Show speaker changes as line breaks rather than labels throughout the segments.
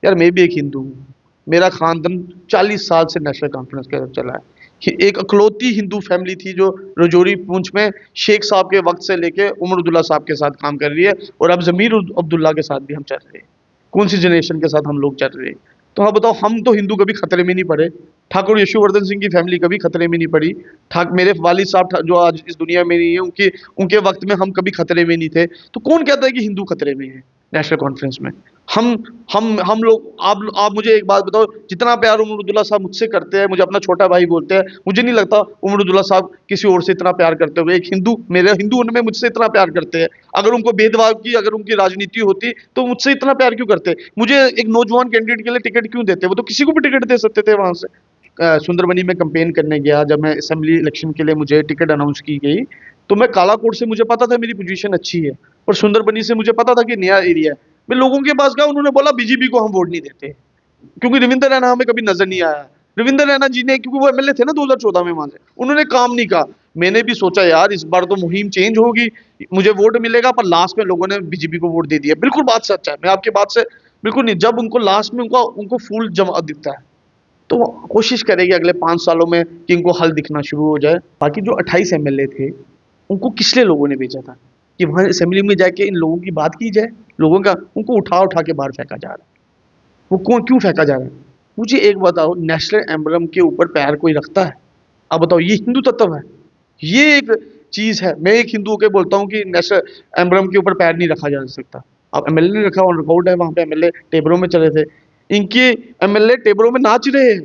यार मैं भी एक हिंदू हूँ, मेरा खानदान 40 साल से नेशनल कॉन्फ्रेंस के साथ चला है। एक अकलौती हिंदू फैमिली थी जो रजौरी पुंछ में शेख साहब के वक्त से लेके उमर अब्दुल्ला साहब के साथ काम कर रही है, और अब जमीर अब्दुल्ला के साथ भी हम चल रहे हैं। कौन सी जनरेशन के साथ हम लोग चल रहे हैं? तो हाँ बताओ, हम तो हिंदू कभी खतरे में नहीं पड़े। ठाकुर यशुवर्धन सिंह की फैमिली कभी खतरे में नहीं पड़ी। ठाक मेरे वालिद साहब जो आज इस दुनिया में नहीं है, उनके उनके वक्त में हम कभी खतरे में नहीं थे। तो कौन कहता है कि हिंदू खतरे में है नेशनल कॉन्फ्रेंस में? हम हम लोग, आप मुझे एक बात बताओ, जितना प्यार उमर अब्दुल्ला साहब मुझसे करते हैं, मुझे अपना छोटा भाई बोलते हैं, मुझे नहीं लगता उमर अब्दुल्ला साहब किसी और से इतना प्यार करते हुए, एक हिंदू, मेरे हिंदू उनमें मुझसे इतना प्यार करते हैं। अगर उनको भेदभाव की, अगर उनकी राजनीति होती तो मुझसे इतना प्यार क्यों करते? मुझे एक नौजवान कैंडिडेट के लिए टिकट क्यों देते? वो तो किसी को भी टिकट दे सकते थे वहां से। सुंदरबनी में कंपेन करने गया, जब मैं असेंबली इलेक्शन के लिए मुझे टिकट अनाउंस की गई, तो मैं कालाकोट से, मुझे पता था मेरी पोजीशन अच्छी है, और सुंदरबनी से मुझे पता था कि नया एरिया है। मैं लोगों के पास गया, उन्होंने बोला बीजेपी को हम वोट नहीं देते, क्योंकि रविंद्र रैना हमें कभी नजर नहीं आया। रविंद्र रैना जी ने, क्योंकि वो एमएलए थे ना 2014 में वहां से, उन्होंने काम नहीं कहा। मैंने भी सोचा यार इस बार तो मुहिम चेंज होगी, मुझे वोट मिलेगा, पर लास्ट में लोगों ने बीजेपी को वोट दे दिया। बिल्कुल बात सच है, मैं आपकी बात से बिल्कुल नहीं। जब उनको लास्ट में उनको उनको फूल जमा दिखता है, तो वो कोशिश करेगी अगले 5 सालों में कि इनको हल दिखना शुरू हो जाए। बाकी जो 28 एमएलए थे, उनको किस लिए लोगों ने भेजा था? कि वहां असेंबली में जाके इन लोगों की बात की जाए। लोगों का उनको उठा उठा के बाहर फेंका जा रहा है। वो कौन, क्यों फेंका जा रहा है? मुझे एक बताओ, नेशनल एम्बलम के ऊपर पैर कोई रखता है? आप बताओ, ये हिंदू तत्व है? ये एक चीज है। मैं एक हिंदू होकर बोलता हूँ कि नेशनल एम्बलम के ऊपर पैर नहीं रखा जा सकता। अब एमएलए ने रखा, ऑन रिकॉर्ड है, वहां पे एमएलए टेबलों में चले थे, इनके एमएलए टेबलों में नाच रहे हैं।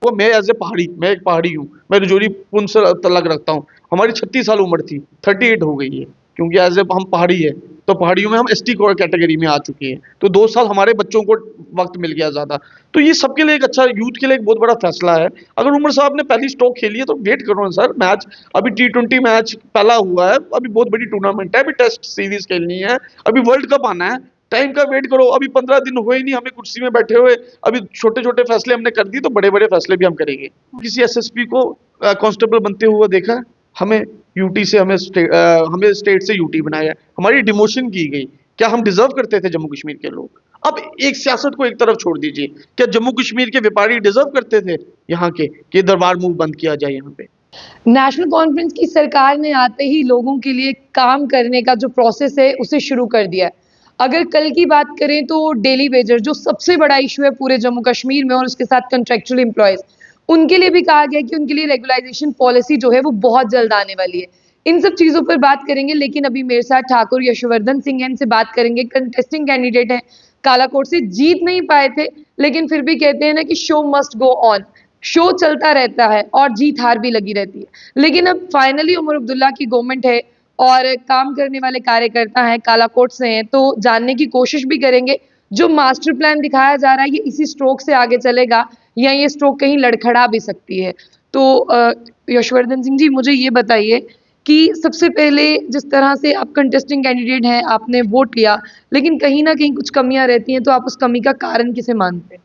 वो, मैं एज ए पहाड़ी, मैं एक पहाड़ी हूँ, मैं रजौरी पुंछ से तलक रखता हूँ। हमारी 36 साल उम्र थी, 38 हो गई है, क्योंकि एज ए हम पहाड़ी है, तो पहाड़ियों में हम एसटी कैटेगरी में आ चुके हैं। तो 2 साल हमारे बच्चों को वक्त मिल गया ज्यादा। तो ये सबके लिए एक अच्छा, यूथ के लिए एक बहुत बड़ा फैसला है। अगर उमर साहब ने पहली स्ट्रोक खेली है तो वेट करो ना सर। मैच अभी T20 मैच पहला हुआ है, अभी बहुत बड़ी टूर्नामेंट है, अभी टेस्ट सीरीज खेलनी है, अभी वर्ल्ड कप आना है। टाइम का वेट करो, अभी 15 दिन हुए ही नहीं हमें कुर्सी में बैठे हुए। अभी छोटे छोटे फैसले हमने कर दिए, तो बड़े बड़े फैसले भी हम करेंगे। किसी एसएसपी को कांस्टेबल बनते हुए देखा है? हमें यूटी से, हमें स्टेट से यूटी बनाया, हमारी डिमोशन की गई। क्या हम डिजर्व करते थे जम्मू कश्मीर के लोग? अब एक सियासत को एक तरफ छोड़ दीजिए, क्या जम्मू कश्मीर के व्यापारी डिजर्व करते थे यहाँ के कि दरबार मूव बंद किया जाए यहाँ पे?
नेशनल कॉन्फ्रेंस की सरकार ने आते ही लोगों के लिए काम करने का जो प्रोसेस है उसे शुरू कर दिया है। अगर कल की बात करें तो डेली वेजर जो सबसे बड़ा इशू है पूरे जम्मू कश्मीर में, और उसके साथ कंट्रेक्चुअल एम्प्लॉयज, उनके लिए भी कहा गया कि उनके लिए रेगुलाइजेशन पॉलिसी जो है वो बहुत जल्द आने वाली है। इन सब चीजों पर बात करेंगे, लेकिन अभी मेरे साथ ठाकुर यशवर्धन सिंह हैं, इनसे बात करेंगे। कंटेस्टिंग कैंडिडेट है, कालाकोट से जीत नहीं पाए थे, लेकिन फिर भी कहते हैं ना कि show must go on, show चलता रहता है और जीत हार भी लगी रहती है। लेकिन अब फाइनली उमर अब्दुल्ला की गवर्नमेंट है और काम करने वाले कार्यकर्ता हैं, कालाकोट से हैं, तो जानने की कोशिश भी करेंगे जो मास्टर प्लान दिखाया जा रहा है ये इसी स्ट्रोक से आगे चलेगा या ये स्ट्रोक कहीं लड़खड़ा भी सकती है। तो यशवर्धन सिंह जी, मुझे ये बताइए कि सबसे पहले जिस तरह से आप कंटेस्टिंग कैंडिडेट हैं, आपने वोट लिया, लेकिन कहीं ना कहीं कुछ कमियां रहती हैं, तो आप उस कमी का कारण किसे मानते हैं?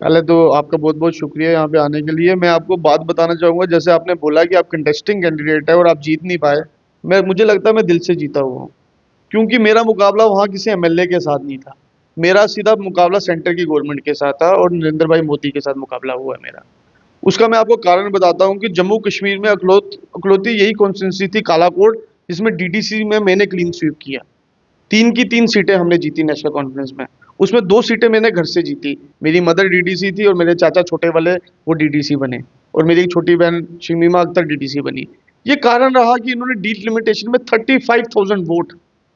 पहले तो आपका बहुत बहुत शुक्रिया यहाँ पे आने के लिए। मैं आपको बात बताना चाहूंगा, जैसे आपने बोला कि आप कंटेस्टिंग कैंडिडेट है और आप जीत नहीं पाए, मुझे लगता है मैं दिल से जीता हुआ हूँ। क्योंकि मेरा मुकाबला वहाँ किसी एमएलए के साथ नहीं था, मेरा सीधा मुकाबला सेंटर की गवर्नमेंट के साथ था, और नरेंद्र भाई मोदी के साथ मुकाबला हुआ है मेरा। उसका मैं आपको कारण बताता हूँ कि जम्मू कश्मीर में अकलौती यही कॉन्स्टिट्यूंसी थी कालाकोट, जिसमें डीडीसी में मैंने क्लीन स्वीप किया। 3 की 3 सीटें हमने जीती नेशनल कॉन्फ्रेंस में। उसमें 2 सीटें मैंने घर से जीती। मेरी मदर डीडीसी थी और मेरे चाचा छोटे वाले वो डीडीसी बने, और मेरी एक छोटी बहन शमीमा अख्तर डीडीसी बनी। ये कारण रहा कि इन्होंने डीलिमिटेशन में 35,000 वोट,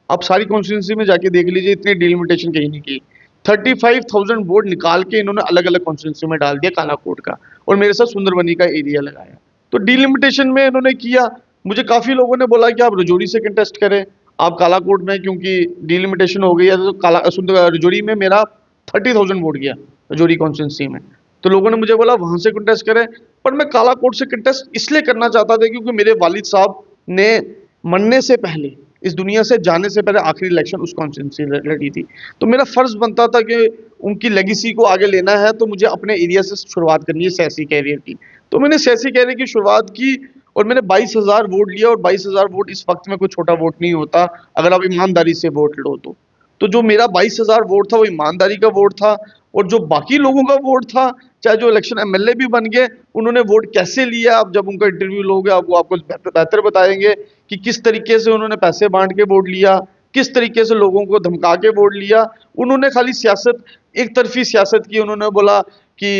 आप सारी कॉन्स्टिट्यूंसी में जाके देख लीजिए, इतनी डीलिमिटेशन कहीं नहीं की। 35,000 वोट निकाल के इन्होंने अलग अलग कॉन्स्टिट्यूंसी में डाल दिया कालाकोट का, और मेरे साथ सुंदरबनी का एरिया लगाया। तो डीलिमिटेशन में इन्होंने किया। मुझे काफी लोगों ने बोला कि आप रजौरी से कंटेस्ट करें, आप कालाकोट में, क्योंकि डीलिमिटेशन हो गई है, तो रजौरी में मेरा 30,000 वोट गया रजौरी कॉन्स्टिट्यूंसी में। तो लोगों ने मुझे बोला वहां से कंटेस्ट करें, पर मैं कालाकोट से कंटेस्ट इसलिए करना चाहता था क्योंकि मेरे वालिद साहब ने मरने से पहले, इस दुनिया से जाने से पहले, आखिरी इलेक्शन उस कॉन्स्टिट्यूंसी लड़ी थी। तो मेरा फर्ज बनता था कि उनकी लेगेसी को आगे लेना है, तो मुझे अपने एरिया से शुरुआत करनी है सियासी कैरियर की। तो मैंने सियासी कैरियर की शुरुआत की, और मैंने 22,000 वोट लिया, और 22,000 वोट इस वक्त में कोई छोटा वोट नहीं होता अगर आप ईमानदारी से वोट लो तो। जो मेरा 22,000 वोट था वो ईमानदारी का वोट था, और जो बाकी लोगों का वोट था, चाहे जो इलेक्शन एमएलए भी बन गए, उन्होंने वोट कैसे लिया, आप जब उनका इंटरव्यू लोगे आपको बेहतर बताएंगे कि किस तरीके से उन्होंने पैसे बांट के वोट लिया, किस तरीके से लोगों को धमका के वोट लिया। उन्होंने खाली सियासत, एक तरफी सियासत की। उन्होंने बोला कि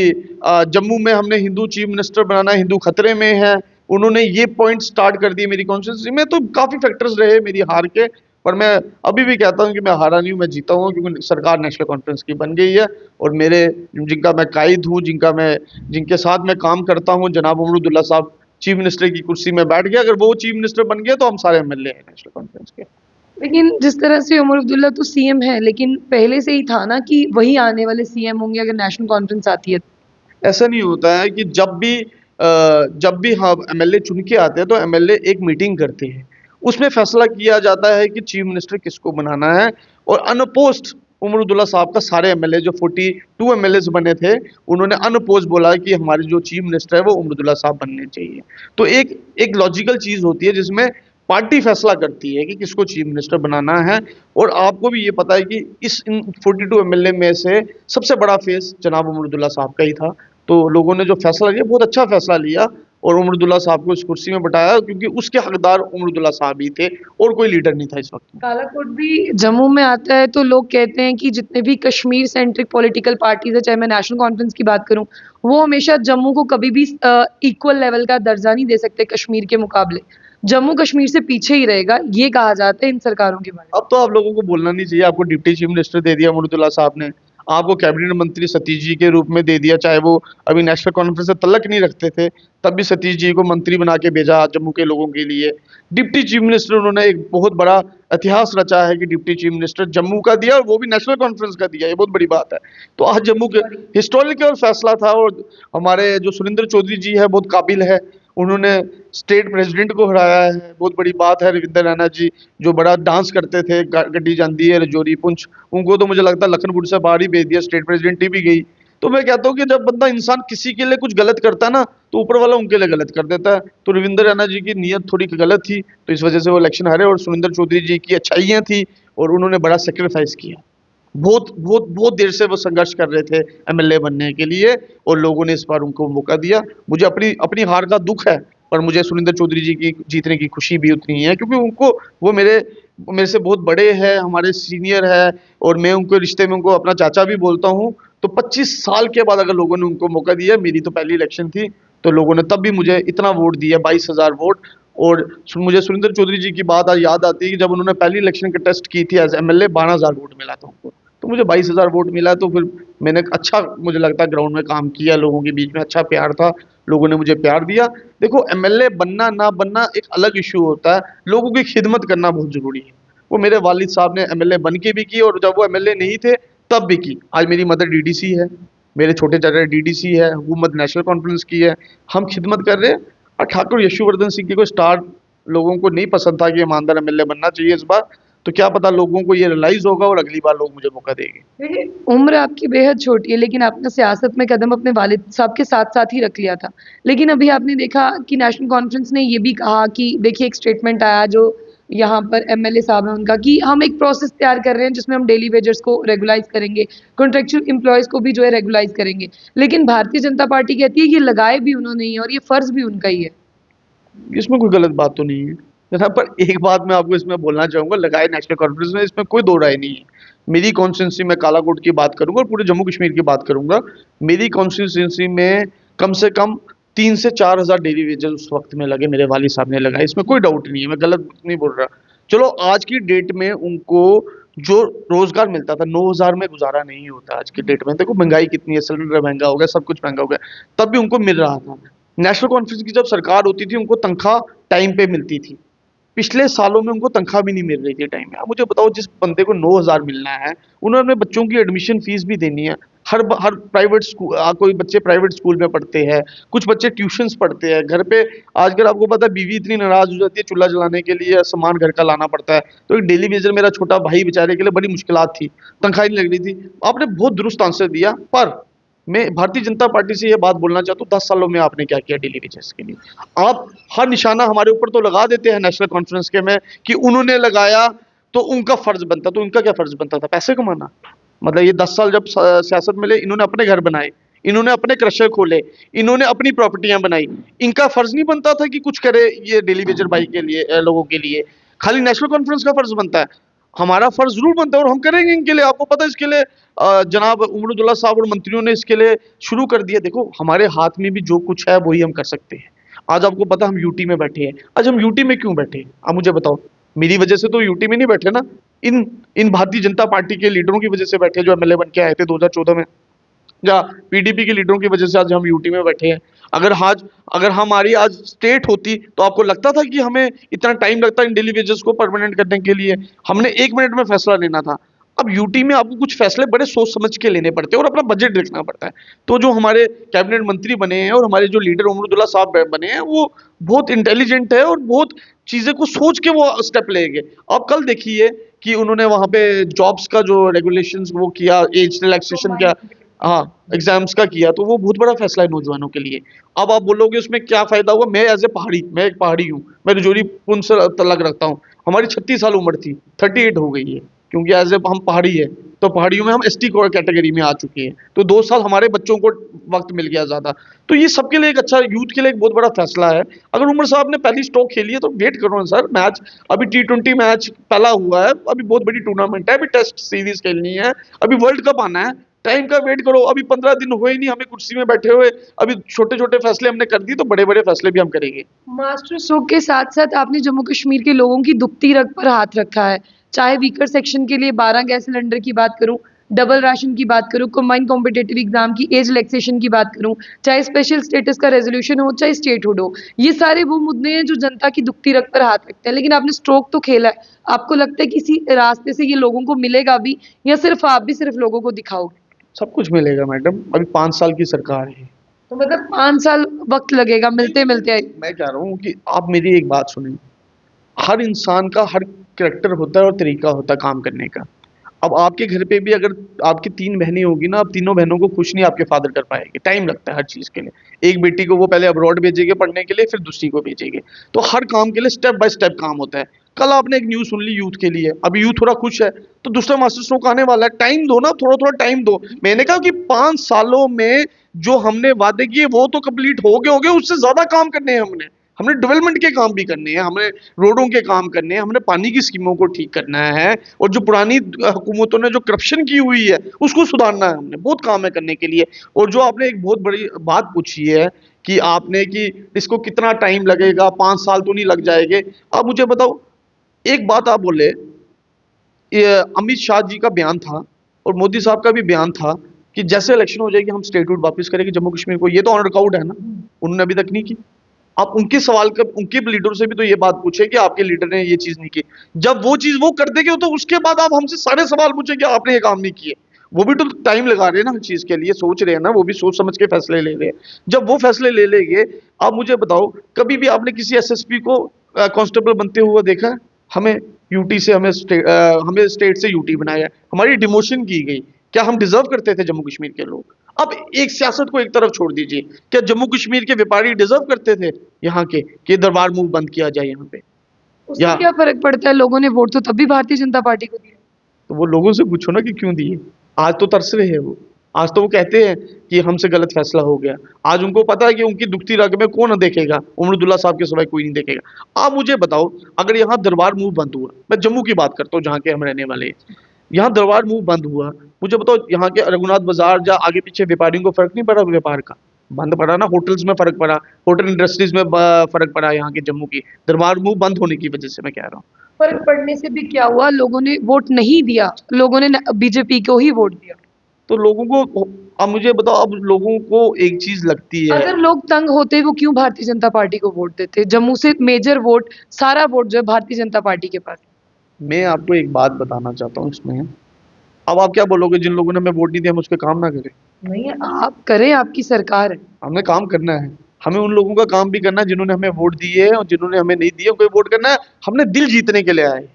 जम्मू में हमने हिंदू चीफ मिनिस्टर बनाना है, हिंदू खतरे में है। उन्होंने ये पॉइंट स्टार्ट कर दिए मेरी कॉन्स्टिट्यूंसी में। तो काफी फैक्टर्स रहे मेरी हार के, पर मैं अभी भी कहता हूं कि मैं हारा नहीं हूं, मैं जीता हूं, क्योंकि सरकार नेशनल कॉन्फ्रेंस की बन गई है। और मेरे जिनका मैं कायद हूं, जिनके साथ मैं काम करता हूं, जनाब उमरुदुल्ला साहब चीफ मिनिस्टर की कुर्सी में बैठ गए। अगर वो चीफ मिनिस्टर बन गए तो हम सारे एमएलए हैं नेशनल कॉन्फ्रेंस के।
लेकिन जिस तरह से उमर अब्दुल्ला तो सीएम है, लेकिन पहले से ही था ना कि वही आने वाले सीएम होंगे अगर नेशनल कॉन्फ्रेंस आती है।
ऐसा नहीं होता है कि जब भी हाँ एमएलए चुन के आते हैं तो एमएलए एक मीटिंग करते हैं, उसमें फैसला किया जाता है कि चीफ मिनिस्टर किसको बनाना है। और अनअपोज्ड उमरुदुल्ला साहब का सारे एमएलए जो 42 एमएलए बने थे, उन्होंने अनअपोज्ड बोला कि हमारे जो चीफ मिनिस्टर है वो उमरुदुल्ला साहब बनने चाहिए। तो एक एक लॉजिकल चीज होती है जिसमें पार्टी फैसला करती है कि किसको चीफ मिनिस्टर बनाना है। और आपको भी ये पता है कि इन 42 एमएलए में से सबसे बड़ा फेस जनाब उमरुदुल्ला साहब का ही था। तो लोगों ने जो फैसला लिया, बहुत अच्छा फैसला लिया, और उमरुदुल्ला साहब को इस कुर्सी में बैठाया, क्योंकि उसके हकदार उमरुदुल्ला साहब ही थे, और कोई लीडर नहीं था इस वक्त में।
कालाकोट भी जम्मू में आता है, तो लोग कहते हैं कि जितने भी कश्मीर सेंट्रिक पॉलिटिकल पार्टीज है, चाहे मैं नेशनल कॉन्फ्रेंस की बात करूं, वो हमेशा जम्मू को कभी भी इक्वल लेवल का दर्जा नहीं दे सकते कश्मीर के मुकाबले। जम्मू कश्मीर से पीछे ही रहेगा, ये कहा जाता है इन सरकारों के बारे में।
अब तो आप लोगों को बोलना नहीं चाहिए। आपको डिप्टी चीफ मिनिस्टर दे दिया उमरुदुल्ला साहब ने, आपको कैबिनेट मंत्री सतीश जी के रूप में दे दिया, चाहे वो अभी नेशनल कॉन्फ्रेंस से तल्लक नहीं रखते थे, तब भी सतीश जी को मंत्री बना के भेजा जम्मू के लोगों के लिए। डिप्टी चीफ मिनिस्टर उन्होंने एक बहुत बड़ा इतिहास रचा है कि डिप्टी चीफ मिनिस्टर जम्मू का दिया, और वो भी नेशनल कॉन्फ्रेंस का दिया, ये बहुत बड़ी बात है। तो आज जम्मू के हिस्टोरिकल फैसला था। और हमारे जो सुरेंद्र चौधरी जी है बहुत काबिल है, उन्होंने स्टेट प्रेसिडेंट को हराया है, बहुत बड़ी बात है। रविंदर रैना जी जो बड़ा डांस करते थे, गड्डी जाती है रजौरी पुंछ, उनको तो मुझे लगता है लखनपुर से बाहर ही भेज दिया, स्टेट प्रेसिडेंट ही भी गई। तो मैं कहता हूँ कि जब बंदा इंसान किसी के लिए कुछ गलत करता है ना, तो ऊपर वाला उनके लिए गलत कर देता है। तो रविंदर रैना जी की नीयत थोड़ी गलत थी, तो इस वजह से वो इलेक्शन हारे। और सुरेंद्र चौधरी जी की अच्छाइयाँ थी, और उन्होंने बड़ा सेक्रीफाइस किया। बहुत बहुत बहुत देर से वो संघर्ष कर रहे थे एमएलए बनने के लिए, और लोगों ने इस बार उनको मौका दिया। मुझे अपनी अपनी हार का दुख है, पर मुझे सुरेंद्र चौधरी जी की जीतने की खुशी भी उतनी है, क्योंकि उनको वो मेरे से बहुत बड़े हैं, हमारे सीनियर है, और मैं उनके रिश्ते में उनको अपना चाचा भी बोलता हूँ। तो 25 साल के बाद अगर लोगों ने उनको मौका दिया, मेरी तो पहली इलेक्शन थी, तो लोगों ने तब भी मुझे इतना वोट दिया, 22,000 वोट। और मुझे सुरेंद्र चौधरी जी की बात आज याद आती है कि जब उन्होंने पहली इलेक्शन कंटेस्ट की थी एज एमएलए, 12,000 वोट मिला था उनको, तो मुझे 22,000 वोट मिला। तो फिर मैंने अच्छा, मुझे लगता है ग्राउंड में काम किया, लोगों के बीच में अच्छा प्यार था, लोगों ने मुझे प्यार दिया। देखो एमएलए बनना ना बनना एक अलग इशू होता है, लोगों की खिदमत करना बहुत जरूरी है। वो मेरे वालिद साहब ने एमएलए बन के भी की, और जब वो एमएलए नहीं थे तब भी की। आज मेरी मदर डीडीसी है, मेरे छोटे चाचा डीडीसी है, हुकूमत नेशनल कॉन्फ्रेंस की है, हम खिदमत कर रहे हैं। और ठाकुर यशुवर्धन सिंह की कोई स्टार लोगों को नहीं पसंद था कि ईमानदार एमएलए बनना चाहिए इस बार, तो क्या पता लोगों को ये रियलाइज होगा और अगली बार लोग मुझे मौका देंगे।
देखिए, उम्र आपकी बेहद छोटी है, लेकिन आपने सियासत में कदम अपने वालिद साहब के साथ साथ ही रख लिया था। लेकिन अभी आपने देखा कि नेशनल कॉन्फ्रेंस ने ये भी कहा कि देखिए, एक स्टेटमेंट आया जो यहाँ पर एमएलए साहब है उनका, कि हम एक प्रोसेस तैयार कर रहे हैं जिसमें हम डेली वेजर्स को रेगुलाइज करेंगे, कॉन्ट्रेक्चुअल एम्प्लॉयज को भी जो है रेगुलाइज करेंगे। लेकिन भारतीय जनता पार्टी कहती है कि ये लगाए भी उन्होंने ही है और ये फर्ज भी उनका ही है।
इसमें कोई गलत बात तो नहीं है जनाब, पर एक बात मैं आपको इसमें बोलना चाहूंगा, लगाए नेशनल कॉन्फ्रेंस में, इसमें कोई दो राय नहीं है। मेरी कॉन्स्टिट्यूंसी में कालाकोट की बात करूंगा और पूरे जम्मू कश्मीर की बात करूंगा। मेरी कॉन्स्टिट्यूंसी में कम से कम 3 से 4 हज़ार डेली वेजेस उस वक्त में लगे, मेरे वालिद साहब ने लगाए, इसमें कोई डाउट नहीं है, मैं गलत नहीं बोल रहा। चलो आज की डेट में उनको जो रोजगार मिलता था 9,000 में गुजारा नहीं होता आज की डेट में। देखो महंगाई कितनी है, सिलेंडर महंगा हो गया, सब कुछ महंगा हो गया, तब भी उनको मिल रहा था। नेशनल कॉन्फ्रेंस की जब सरकार होती थी उनको तनख्वाह टाइम पे मिलती थी। पिछले सालों में उनको तनख्वाह भी नहीं मिल रही थी टाइम में। आप मुझे बताओ, जिस बंदे को 9,000 मिलना है, उन्होंने अपने बच्चों की एडमिशन फीस भी देनी है। हर प्राइवेट स्कूल, कोई बच्चे प्राइवेट स्कूल में पढ़ते हैं, कुछ बच्चे ट्यूशंस पढ़ते हैं घर पे। आजकल आपको पता है बीवी इतनी नाराज हो जाती है, चूल्हा जलाने के लिए सामान घर का लाना पड़ता है। तो एक डेली वेजर मेरा छोटा भाई बेचारे के लिए बड़ी मुश्किलात थी, तनख्वाह नहीं लग रही थी। आपने बहुत दुरुस्त आंसर दिया, पर मैं भारतीय जनता पार्टी से यह बात बोलना चाहता हूँ, 10 सालों में आपने क्या किया डेली वेजेस के लिए? आप हर निशाना हमारे ऊपर तो लगा देते हैं नेशनल कॉन्फ्रेंस के में कि उन्होंने लगाया तो उनका फर्ज बनता, तो उनका क्या फर्ज बनता था? पैसे कमाना। मतलब ये 10 साल जब सियासत में ले, इन्होंने अपने घर बनाए, इन्होंने अपने क्रशर खोले, इन्होंने अपनी प्रॉपर्टियां बनाई। इनका फर्ज नहीं बनता था कि कुछ करे ये डेली वेजर भाई के लिए, लोगों के लिए? खाली नेशनल कॉन्फ्रेंस का फर्ज बनता है? हमारा फर्ज जरूर बनता है और हम करेंगे इनके लिए। आपको पता है इसके लिए जनाब उमर अब्दुल्ला साहब और मंत्रियों ने इसके लिए शुरू कर दिया। देखो हमारे हाथ में भी जो कुछ है वही हम कर सकते हैं। आज आपको पता हम यूटी में बैठे हैं। आज हम यूटी में क्यों बैठे हैं आप मुझे बताओ? मेरी वजह से तो यूटी में नहीं बैठे ना, इन इन भारतीय जनता पार्टी के लीडरों की वजह से बैठे, जो एमएलए बन के आए थे 2014 में, या पीडीपी के लीडरों की वजह से आज हम यूटी में बैठे हैं। अगर हमारी आज स्टेट होती तो आपको लगता था कि हमें इतना टाइम लगता इन डेली वेजेस को परमानेंट करने के लिए? हमने 1 मिनट में फैसला लेना था। अब यूटी में आपको कुछ फैसले बड़े सोच समझ के लेने पड़ते हैं और अपना बजट देखना पड़ता है। तो जो हमारे कैबिनेट मंत्री बने हैं और हमारे जो लीडर उमर अब्दुल्ला साहब बने हैं, वो बहुत इंटेलिजेंट है और बहुत चीजें को सोच के वो स्टेप लेंगे। आप कल देखिए कि उन्होंने वहां पे जॉब्स का जो रेगुलेशंस वो किया, एज रिलैक्सेशन किया, हाँ एग्जाम्स का किया, तो वो बहुत बड़ा फैसला है नौजवानों के लिए। अब आप बोलोगे उसमें क्या फायदा हुआ? मैं एज ए पहाड़ी, मैं एक पहाड़ी हूँ, मैं रजौरी पुंछ से तलक रखता हूँ। हमारी 36 साल उम्र थी, 38 हो गई है, क्योंकि एज ए हम पहाड़ी है, तो पहाड़ियों में हम एसटी कैटेगरी में आ चुके हैं। तो 2 साल हमारे बच्चों को वक्त मिल गया ज्यादा। तो ये सबके लिए एक अच्छा, यूथ के लिए एक बहुत बड़ा फैसला है। अगर उमर साहब ने पहली स्ट्रोक खेली है तो वेट करो ना सर। मैच अभी T20 मैच पहला हुआ है, अभी बहुत बड़ी टूर्नामेंट है, अभी टेस्ट सीरीज खेलनी है, अभी वर्ल्ड कप आना है। टाइम का वेट करो। अभी 15 दिन हुए ही नहीं हमें कुर्सी में बैठे हुए। अभी छोटे छोटे फैसले हमने कर दिए, तो बड़े बड़े फैसले भी हम करेंगे।
मास्टर स्ट्रोक के साथ साथ आपने जम्मू कश्मीर के लोगों की दुखती रग पर हाथ रखा है। चाहे वीकर सेक्शन के लिए 12 गैस सिलेंडर की बात करूं, डबल राशन की बात करूं, कंबाइंड कॉम्पिटेटिव एग्जाम की एज रिलैक्सेशन की बात करूं, चाहे स्पेशल स्टेटस का रेजोल्यूशन हो, चाहे स्टेटहुड हो, ये सारे वो मुद्दे हैं जो जनता की दुखती रग पर हाथ रखते हैं। लेकिन आपने स्ट्रोक तो खेला है, आपको लगता है कि इसी रास्ते से ये लोगों को मिलेगा भी, या सिर्फ आप भी सिर्फ लोगों को दिखाओगे?
सब कुछ मिलेगा मैडम, अभी 5 साल की सरकार है।
तो मतलब 5 साल वक्त लगेगा मिलते मिलते।
मैं कह रहा हूँ कि आप मेरी एक बात सुनिए। हर इंसान का हर करैक्टर होता है और तरीका होता है काम करने का। अब आपके घर पे भी अगर आपकी 3 बहनें होगी ना, आप तीनों बहनों को खुश नहीं आपके फादर कर पाएंगे। टाइम लगता है हर चीज़ के लिए। एक बेटी को वो पहले अब्रॉड भेजेंगे पढ़ने के लिए, फिर दूसरी को भेजेंगे। तो हर काम के लिए स्टेप बाय स्टेप काम होता है। कल आपने एक न्यूज़ सुन ली यूथ के लिए, अभी यूथ थोड़ा खुश है, तो दूसरा मास्टर स्ट्रोक आने वाला है। टाइम दो ना, थोड़ा थोड़ा टाइम दो। मैंने कहा कि 5 सालों में जो हमने वादे किए वो तो कंप्लीट हो गए, उससे ज्यादा काम करने हैं हमने। हमने डेवलपमेंट के काम भी करने हैं, हमें रोडों के काम करने हैं, हमने पानी की स्कीमों को ठीक करना है, और जो पुरानी हुकूमतों ने जो करप्शन की हुई है उसको सुधारना है। हमने बहुत काम है करने के लिए। और जो आपने एक बहुत बड़ी बात पूछी है कि आपने कि इसको कितना टाइम लगेगा, 5 साल तो नहीं लग जाएंगे। आप मुझे बताओ, एक बात आप बोले, ये अमित शाह जी का बयान था और मोदी साहब का भी बयान था कि जैसे इलेक्शन हो जाएगी हम स्टेटहुड वापस करेंगे जम्मू कश्मीर को। ये तो ऑन रिकॉर्ड है ना, उन्होंने अभी तक नहीं की। आप उनके सवाल का उनके लीडर से भी तो ये बात पूछे कि आपके लीडर ने ये चीज नहीं की। जब वो चीज वो कर देंगे तो उसके बाद आप हमसे सारे सवाल पूछे कि आपने ये काम नहीं किए। वो भी तो टाइम लगा रहे हैं ना हर चीज के लिए, सोच रहे हैं ना, वो भी सोच समझ के फैसले ले रहे हैं। जब वो फैसले ले लेंगे, आप मुझे बताओ, कभी भी आपने किसी एसएसपी को कांस्टेबल बनते हुए देखा है? हमें यूटी से हमें स्टेट से यूटी बनाया, हमारी डिमोशन की गई। क्या हम डिजर्व करते थे जम्मू कश्मीर के लोग? अब एक सियासत को एक तरफ छोड़ दीजिए, क्या जम्मू कश्मीर के व्यापारी डिजर्व करते थे यहाँ के कि दरबार मूव बंद किया जाए यहाँ पे?
उससे
या
क्या फर्क पड़ता है? लोगों ने वोट तो तब भी भारतीय जनता पार्टी को दिया।
तो वो लोगों से पूछो ना कि क्यों दिए। आज तो तरस रहे हैं वो। आज तो वो कहते हैं कि हमसे गलत फैसला हो गया। आज उनको पता है कि उनकी दुखती रग में कौन देखेगा, उमर अब्दुल्ला साहब के सिवाय कोई नहीं देखेगा। आप मुझे बताओ, अगर यहाँ दरबार मूव बंद हुआ, मैं जम्मू की बात करता हूँ जहाँ के हम रहने वाले हैं, यहाँ दरबार मूव बंद हुआ, मुझे बताओ यहाँ के रघुनाथ बाजार या आगे पीछे व्यापारियों को फर्क नहीं पड़ा? व्यापार का बंद पड़ा ना, होटल्स में फर्क पड़ा, होटल इंडस्ट्रीज में फर्क पड़ा। यहाँ के जम्मू की दरबार मूव बंद होने की वजह से मैं कह रहा हूँ।
फर्क पड़ने से भी क्या हुआ? लोगों ने वोट नहीं दिया, लोगों ने बीजेपी को ही वोट दिया।
तो लोगों को, अब मुझे बताओ, अब लोगों को एक चीज लगती है।
अगर लोग तंग होते वो क्यों भारतीय जनता पार्टी को वोट देते? जम्मू से मेजर वोट, सारा वोट जो है भारतीय जनता पार्टी के पास।
मैं आपको एक बात बताना चाहता हूँ इसमें। अब आप क्या बोलोगे, जिन लोगों ने हमें वोट नहीं दिया हम उस पर काम ना करें?
नहीं, आप करें, आपकी सरकार है।
हमने काम करना है। हमें उन लोगों का काम भी करना है जिन्होंने हमें वोट दिए हैं, और जिन्होंने हमें नहीं दिए कोई वोट करना है। हमने दिल जीतने के लिए आए।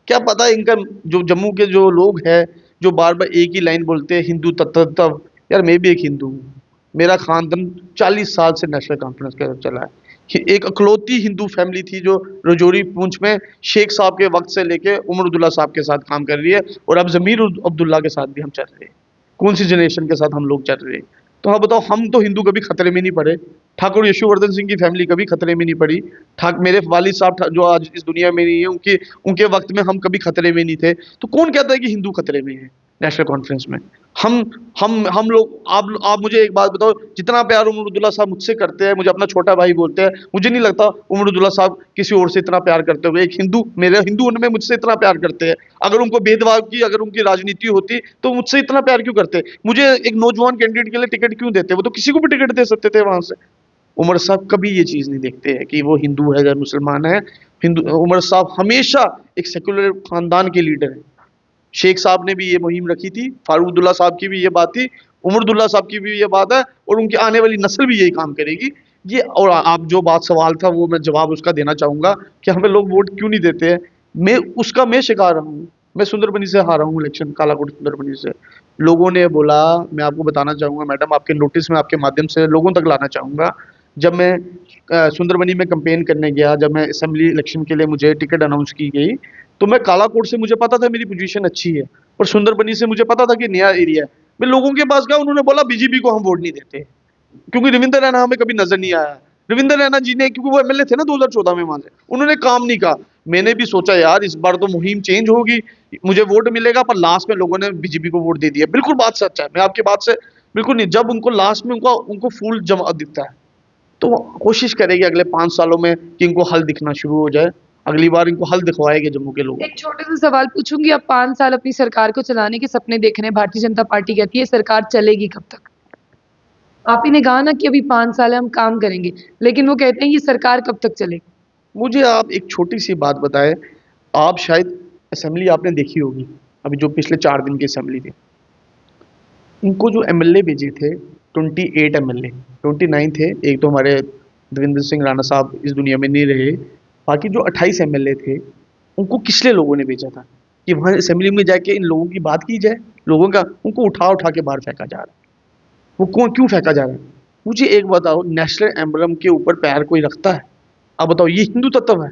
क्या पता है इनका, जो जम्मू के जो लोग हैं जो बार बार एक ही लाइन बोलते हैं, हिंदू तत्व। यार मैं भी एक हिंदू हूँ, मेरा खानदान 40 साल से नेशनल कॉन्फ्रेंस के चला है। कि एक अकलौती हिंदू फैमिली थी जो रजौरी पूंछ में शेख साहब के वक्त से लेके उमर अब्दुल्ला साहब के साथ काम कर रही है, और अब ज़मीर अब्दुल्ला के साथ भी हम चल रहे हैं। कौन सी जनरेशन के साथ हम लोग चल रहे हैं? तो हाँ बताओ, हम तो हिंदू कभी खतरे में नहीं पड़े। ठाकुर यशुवर्धन सिंह की फैमिली कभी खतरे में नहीं पड़ी। मेरे वालिद साहब जो आज इस दुनिया में नहीं है, उनके उनके वक्त में हम कभी खतरे में नहीं थे। तो कौन कहता है कि हिंदू खतरे में है नेशनल कॉन्फ्रेंस में? हम हम लोग, आप मुझे एक बात बताओ, जितना प्यार उमर अब्दुल्ला साहब मुझसे करते हैं, मुझे अपना छोटा भाई बोलते हैं, मुझे नहीं लगता उमर अब्दुल्ला साहब किसी और से इतना प्यार करते हुए, एक हिंदू, मेरे हिंदू उनमें मुझसे इतना प्यार करते हैं। अगर उनको भेदभाव की, अगर उनकी राजनीति होती तो मुझसे इतना प्यार क्यों करते? मुझे एक नौजवान कैंडिडेट के लिए टिकट क्यों देते? वो तो किसी को भी टिकट दे सकते थे वहां से। उमर साहब कभी ये चीज नहीं देखते हैं कि वो हिंदू है या मुसलमान है। हिंदू उमर साहब हमेशा एक सेकुलर खानदान के लीडर है। शेख साहब ने भी ये मुहिम रखी थी, फारूक अब्दुल्ला साहब की भी ये बात थी, उमर अब्दुल्ला साहब की भी ये बात है, और उनकी आने वाली नस्ल भी यही काम करेगी। ये, और आप जो बात सवाल था वो मैं जवाब उसका देना चाहूंगा कि हमें लोग वोट क्यों नहीं देते हैं। मैं शिकार हूँ। मैं सुंदरबनी से हारा हूँ इलेक्शन, कालाकोट सुंदरबनी से। लोगों ने बोला, मैं आपको बताना चाहूंगा मैडम, आपके नोटिस में आपके माध्यम से लोगों तक लाना चाहूंगा। जब मैं सुंदरबनी में कैंपेन करने गया, जब मैं असेंबली इलेक्शन के लिए मुझे टिकट अनाउंस की गई, तो मैं कालाकोट से मुझे पता था मेरी पोजीशन अच्छी है, और सुंदरबनी से मुझे पता था कि नया एरिया है। मैं लोगों के पास गया, उन्होंने बोला बीजेपी को हम वोट नहीं देते, क्योंकि रविंद्र रैना हमें कभी नजर नहीं आया। रविंद्र रैना जी ने, क्योंकि वो एमएलए थे ना 2014 में वहां से, उन्होंने काम नहीं कहा। मैंने भी सोचा यार इस बार तो मुहिम चेंज होगी, मुझे वोट मिलेगा, पर लास्ट में लोगों ने बीजेपी को वोट दे दिया। बिल्कुल बात सच है, मैं आपकी बात से बिल्कुल नहीं। जब उनको लास्ट में उनको उनको फूल जमा दिखता है, तो वो कोशिश करेगी अगले 5 सालों में कि इनको हल दिखना शुरू हो जाए। अगली बार इनको हल दिखवाएंगे जम्मू के लोग।
एक छोटा सा सवाल पूछूंगी, आप 5 साल अपनी सरकार को चलाने के सपने देख रहे हैं, भारतीय जनता पार्टी कहती है सरकार चलेगी कब तक? आप ही ने कहा ना कि अभी 5 साल है, हम काम करेंगे, लेकिन वो कहते हैं ये सरकार कब तक चलेगी?
मुझे आप एक छोटी सी बात बताएं। आप शायद असेंबली आपने देखी होगी, अभी जो पिछले 4 दिन की असेंबली थी, इनको जो एमएलए भेजे थे 28 एमएलए, 29 थे। एक तो हमारे देवेंद्र सिंह राणा साहब इस दुनिया में नहीं रहे। बाकी जो 28 एमएलए थे, उनको किसले लोगों ने भेजा था कि वहां असेंबली में जाके इन लोगों की बात की जाए? लोगों का उनको उठा उठा के बाहर फेंका जा रहा है। वो कौन, क्यों फेंका जा रहा है? मुझे एक बताओ, नेशनल एम्बलम के ऊपर पैर कोई रखता है? आप बताओ, ये हिंदू तत्व है?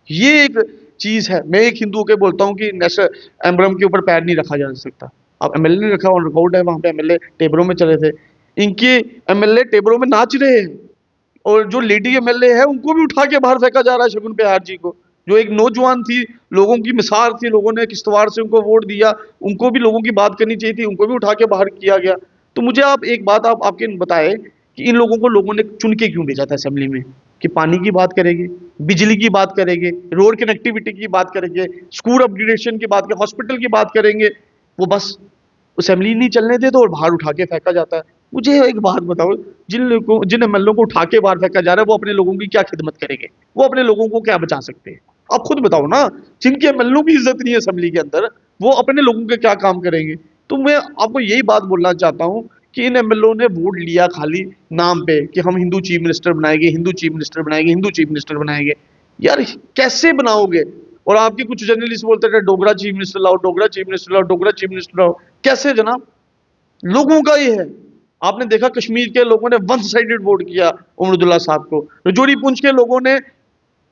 ये एक चीज है। मैं एक हिंदू के बोलता हूँ कि नेशनल एम्बलम के ऊपर पैर नहीं रखा जा सकता। अब एमएलए ने रखा, ऑन रिकॉर्ड है, वहां पे एमएलए टेबलों में चले थे। इनके एमएलए टेबलों में नाच रहे हैं, और जो लेडी एमएलए है उनको भी उठा के बाहर फेंका जा रहा है। शगुन बिहार जी को, जो एक नौजवान थी, लोगों की मिसाल थी, लोगों ने किश्तवाड़ से उनको वोट दिया, उनको भी लोगों की बात करनी चाहिए थी, उनको भी उठा के बाहर किया गया। तो मुझे आप एक बात आप आपके बताए कि इन लोगों को लोगों ने चुन के क्यों भेजा था असेंबली में? कि पानी की बात करेंगे, बिजली की बात करेंगे, रोड कनेक्टिविटी की बात करेंगे, स्कूल अपग्रेडेशन की बात करेंगे, हॉस्पिटल की बात करेंगे। वो बस असेंबली नहीं चलने देते और बाहर उठा के फेंका जाता है। मुझे एक बात बताओ, जिन एमएलए को उठा के बाहर फेंका जा रहा है, वो अपने लोगों की क्या खिदमत करेंगे? वो अपने लोगों को क्या बचा सकते हैं? आप खुद बताओ ना। जिनके एमएलए की इज्जत नहीं है असेंबली के अंदर, वो अपने लोगों के क्या काम करेंगे? तो मैं आपको यही बात बोलना चाहता हूँ कि इन एमएलए ने वोट लिया खाली नाम पे कि हम हिंदू चीफ मिनिस्टर बनाएंगे, हिंदू चीफ मिनिस्टर बनाएंगे, हिंदू चीफ मिनिस्टर बनाएंगे। यार कैसे बनाओगे? और आपके कुछ जर्नलिस्ट बोलते थे डोगरा चीफ मिनिस्टर लाओ, डोगरा चीफ मिनिस्टर लाओ, डोगरा चीफ मिनिस्टर लाओ। कैसे जनाब? लोगों का ये है। आपने देखा कश्मीर के लोगों ने वन साइडेड वोट किया उमर अब्दुल्ला साहब को। रजौरी पुंछ के लोगों ने,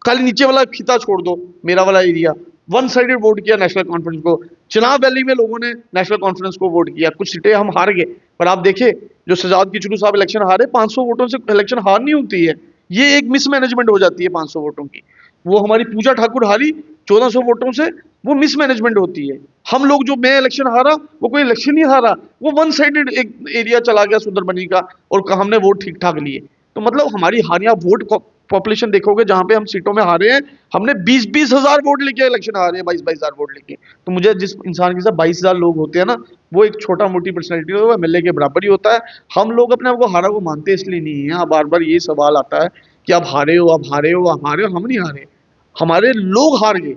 खाली नीचे वाला खिता छोड़ दो, मेरा वाला एरिया, वन साइडेड वोट किया नेशनल कॉन्फ्रेंस को। चिनाब वैली में लोगों ने नेशनल कॉन्फ्रेंस को वोट किया। कुछ सीटें हम हार गए, पर आप देखे जो शहजाद किचलू साहब इलेक्शन हारे, 500 वोटों से इलेक्शन हार नहीं होती है। ये एक मिसमैनेजमेंट हो जाती है 500 वोटों की। वो हमारी पूजा ठाकुर हारी 1400 वोटों से, वो मिसमैनेजमेंट होती है। हम लोग, जो मैं इलेक्शन हारा, वो कोई इलेक्शन नहीं हारा, वो वन साइडेड एक एरिया चला गया सुंदरबनी का, और हमने वोट ठीक ठाक लिए। तो मतलब हमारी हारियां वोट पॉपुलेशन देखोगे, जहां पे हम सीटों में हारे हैं, हमने 20-20 हजार वोट लेके इलेक्शन हारे हैं, 22-22 हजार वोट लेके। तो मुझे जिस इंसान के साथ 22,000 लोग होते हैं ना, वो एक छोटा मोटी पर्सनैलिटी हो, वो एमएलए के बराबर ही होता है। हम लोग अपने आप को हारा को मानते इसलिए नहीं है। बार बार ये सवाल आता है कि आप हारे हो, आप हारे हो, आप हारे हो। हम नहीं हारे, हमारे लोग हार गए,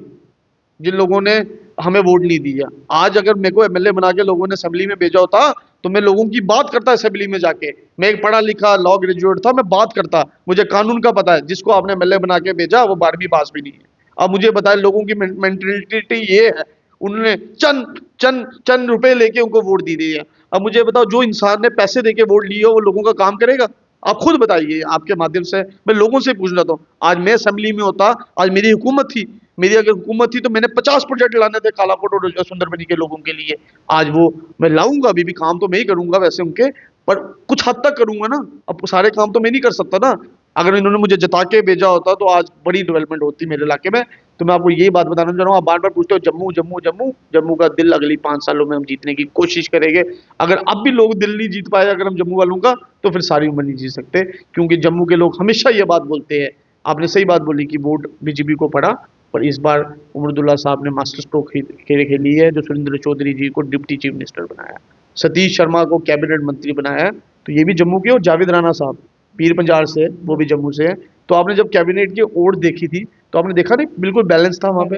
जिन लोगों ने हमें वोट नहीं दिया। आज अगर मेरे को एमएलए बना के लोगों ने असेंबली में भेजा होता, तो मैं लोगों की बात करता असेंबली में जाके। मैं एक पढ़ा लिखा लॉ ग्रेजुएट था, मैं बात करता, मुझे कानून का पता है। जिसको आपने एमएलए बना के भेजा वो 12वीं पास भी नहीं है। अब मुझे बताए, लोगों की मेंटेलिटी ये है, उन्होंने चंद चंद चंद रुपए लेके उनको वोट दी दी है। अब मुझे बताओ, जो इंसान ने पैसे देके वोट लिए हो, वो लोगों का काम करेगा? आप खुद बताइए, आपके माध्यम से मैं लोगों से पूछ रहा हूँ। आज मैं असेंबली में होता, आज मेरी हुकूमत थी, मेरी अगर हुकूमत थी तो मैंने 50 प्रोजेक्ट लाने थे कालाकोट और सुंदरबनी के लोगों के लिए। आज वो मैं लाऊंगा, अभी भी काम तो मैं ही करूंगा वैसे उनके, पर कुछ हद तक करूंगा ना। अब सारे काम तो मैं नहीं कर सकता ना। अगर इन्होंने मुझे जता के भेजा होता तो आज बड़ी डेवलपमेंट होती मेरे इलाके में। तो मैं आपको यही बात बताना चाह रहा हूँ, आप बार बार पूछते हो जम्मू जम्मू जम्मू, जम्मू का दिल अगली 5 सालों में हम जीतने की कोशिश करेंगे। अगर अब भी लोग दिल नहीं जीत पाए अगर हम जम्मू वालों का, तो फिर सारी उम्र नहीं जीत सकते, क्योंकि जम्मू के लोग हमेशा ये बात बोलते हैं। आपने सही बात बोली कि वोट बीजेपी को पड़ा, पर इस बार उमरदुल्ला साहब ने मास्टर स्ट्रोक खेली है, जो सुरेंद्र चौधरी जी को डिप्टी चीफ मिनिस्टर बनाया, सतीश शर्मा को कैबिनेट मंत्री बनाया है, तो ये भी जम्मू के, और जावेद राणा साहब पीर पंजाल से, वो भी जम्मू से है। तो आपने जब कैबिनेट की ओट देखी थी, तो आपने देखा नहीं बिल्कुल बैलेंस था वहाँ पे।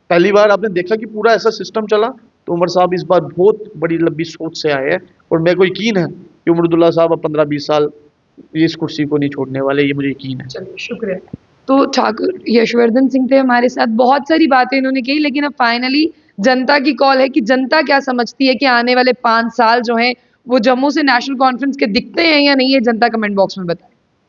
पहली बार आपने देखा कि पूरा ऐसा सिस्टम चला। तो उमर साहब इस बार बहुत बड़ी लंबी सोच से आए हैं, और मेरे को यकीन है कि उमरदुल्ला साहब अब 15-20 साल इस कुर्सी को नहीं छोड़ने वाले, ये मुझे यकीन है।
चलिए, शुक्रिया। तो ठाकुर यशवर्धन सिंह थे हमारे साथ, बहुत सारी बातें इन्होंने कही, लेकिन अब फाइनली जनता की कॉल है कि जनता क्या समझती है कि आने वाले 5 साल जो हैं वो जम्मू से नेशनल कॉन्फ्रेंस के दिखते हैं या नहीं, ये जनता कमेंट बॉक्स में बताएं।